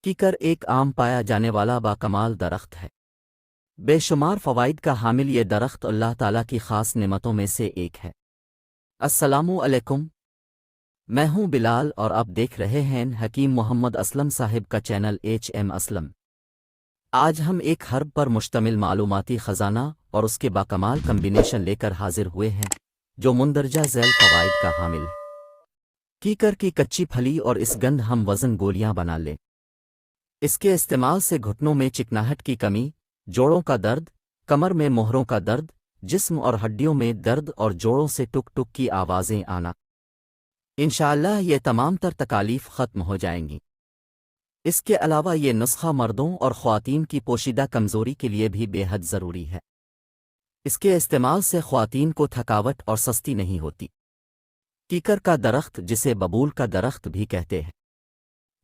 कीकर एक आम पाया जाने वाला बाकमाल दरख्त है। बेशुमार फ़वाइद का हामिल ये दरख्त अल्लाह ताला की ख़ास नेमतों में से एक है। अस्सलामु अलैकुम, मैं हूँ बिलाल और आप देख रहे हैं हकीम मोहम्मद असलम साहिब का चैनल HM असलम। आज हम एक हर्ब पर मुश्तमिल मालूमाती ख़जाना और उसके बाकमाल कम्बिनेशन लेकर हाजिर हुए हैं जो मुंदरजा झैल फ़वाइद का हामिल है। कीकर की कच्ची फली और इस गंध हम वज़न गोलियां बना लें। इसके इस्तेमाल से घुटनों में चिकनाहट की कमी, जोड़ों का दर्द, कमर में मोहरों का दर्द, जिस्म और हड्डियों में दर्द और जोड़ों से टुक टुक की आवाज़ें आना, इंशाअल्लाह ये तमाम तर तकालीफ ख़त्म हो जाएंगी। इसके अलावा ये नुस्खा मर्दों और ख़वातीन की पोशीदा कमज़ोरी के लिए भी बेहद ज़रूरी है। इसके इस्तेमाल से ख़वातीन को थकावट और सस्ती नहीं होती। कीकर का दरख्त, जिसे बबूल का दरख्त भी कहते हैं,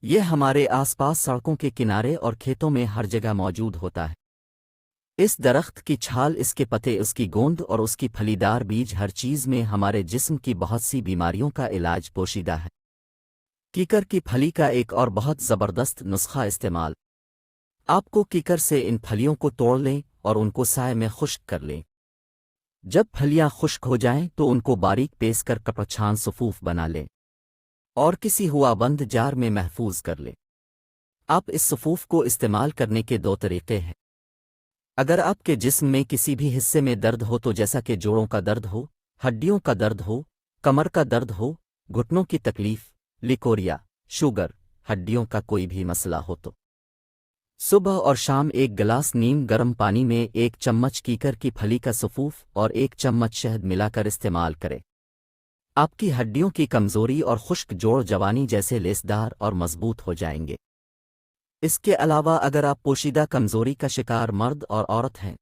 ये हमारे आसपास सड़कों के किनारे और खेतों में हर जगह मौजूद होता है। इस दरख्त की छाल, इसके पत्ते, उसकी गोंद और उसकी फलीदार बीज हर चीज़ में हमारे जिस्म की बहुत सी बीमारियों का इलाज पोशीदा है। कीकर की फली का एक और बहुत ज़बरदस्त नुस्खा इस्तेमाल। आपको कीकर से इन फलियों को तोड़ लें और उनको साए में खुश्क कर लें। जब फलियां खुश्क हो जाएं तो उनको बारीक पीस कर कपछान सफूफ बना लें और किसी हुआ बंद जार में महफूज कर लें। आप इस सफूफ को इस्तेमाल करने के दो तरीक़े हैं। अगर आपके जिस्म में किसी भी हिस्से में दर्द हो, तो जैसा कि जोड़ों का दर्द हो, हड्डियों का दर्द हो, कमर का दर्द हो, घुटनों की तकलीफ, लिकोरिया, शुगर, हड्डियों का कोई भी मसला हो, तो सुबह और शाम एक गिलास नीम गर्म पानी में 1 चम्मच कीकर की फली का सफूफ और 1 चम्मच शहद मिलाकर इस्तेमाल करें। आपकी हड्डियों की कमज़ोरी और खुश्क जोड़ जवानी जैसे लेसदार और मजबूत हो जाएंगे। इसके अलावा अगर आप पोशीदा कमज़ोरी का शिकार मर्द और औरत हैं,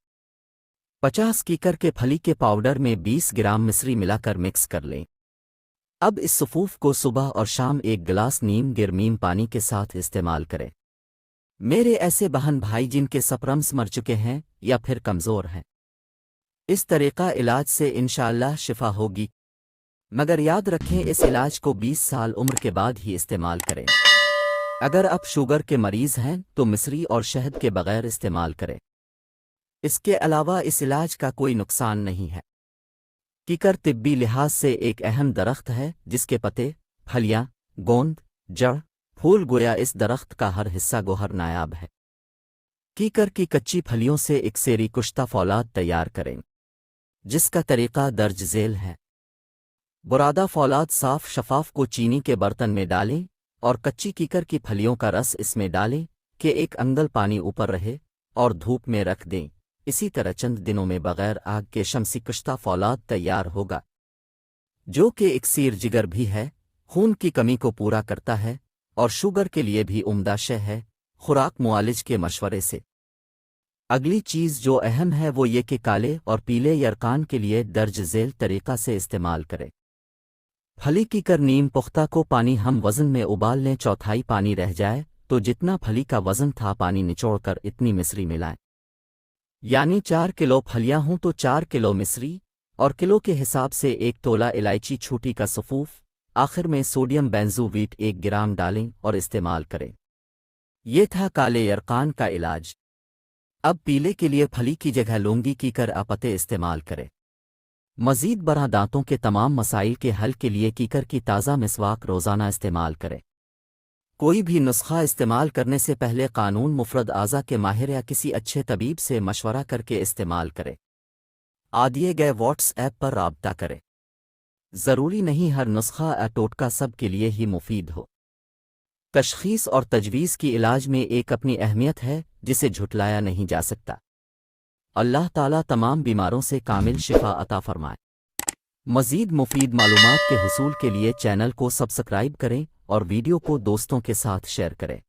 50 कीकर के फली के पाउडर में 20 ग्राम मिश्री मिलाकर मिक्स कर लें। अब इस सफूफ को सुबह और शाम 1 गिलास नीम गिरमीम पानी के साथ इस्तेमाल करें। मेरे ऐसे बहन भाई जिनके सपरम्स मर चुके हैं या फिर कमज़ोर हैं, इस तरीक़ा इलाज से इंशाअल्लाह शिफा होगी, मगर याद रखें इस इलाज को 20 साल उम्र के बाद ही इस्तेमाल करें। अगर आप शुगर के मरीज़ हैं तो मिश्री और शहद के बग़ैर इस्तेमाल करें। इसके अलावा इस इलाज का कोई नुकसान नहीं है। कीकर तिब्बी लिहाज से एक अहम दरख्त है जिसके पत्ते, फलियाँ, गोंद, जड़, फूल गोया इस दरख्त का हर हिस्सा गोहर नायाब है। कीकर की कच्ची फलियों से एक सेरी कुश्ता फौलाद तैयार करें, जिसका तरीक़ा दर्ज झेल है। बुरादा फौलाद साफ शफाफ को चीनी के बर्तन में डालें और कच्ची कीकर की फलियों का रस इसमें डालें कि 1 अंगल पानी ऊपर रहे और धूप में रख दें। इसी तरह चंद दिनों में बग़ैर आग के शमसी कुश्ता फौलाद तैयार होगा, जो कि इक्सीर जिगर भी है, खून की कमी को पूरा करता है और शुगर के लिए भी उम्दा शय है, खुराक मुआलिज के मशवरे से। अगली चीज़ जो अहम है वो ये कि काले और पीले यरकान के लिए दर्ज झेल तरीक़ा से इस्तेमाल करें। फली कीकर नीम पुख्ता को पानी हम वज़न में उबाल लें, 1/4 पानी रह जाए तो जितना फली का वज़न था पानी निचोड़कर इतनी मिश्री मिलाएं। यानी 4 किलो फलियां हों तो 4 किलो मिश्री और किलो के हिसाब से 1 तोला इलायची छोटी का सफूफ, आखिर में सोडियम बेंजोवीट 1 ग्राम डालें और इस्तेमाल करें। ये था काले यरकान का इलाज। अब पीले के लिए फली की जगह लौंगी कीकर आपते इस्तेमाल करें। मज़ीद बरा दांतों के तमाम मसाइल के हल के लिए कीकर की ताज़ा मिसवाक रोज़ाना इस्तेमाल करें। कोई भी नुस्खा इस्तेमाल करने से पहले कानून मुफरद आज़ा के माहिर या किसी अच्छे तबीब से मशवरा करके इस्तेमाल करें। दिए गए व्हाट्सएप पर राब्ता करें। ज़रूरी नहीं हर नुस्खा या टोटका सब के लिए ही मुफीद हो। तशख़ीस और तजवीज़ की इलाज में एक अपनी अहमियत है जिसे झुटलाया नहीं जा सकता। अल्लाह ताला तमाम बीमारों से कामिल शिफा अता फरमाए। मज़ीद मुफीद मालूमात के हुसूल के लिए चैनल को सब्सक्राइब करें और वीडियो को दोस्तों के साथ शेयर करें।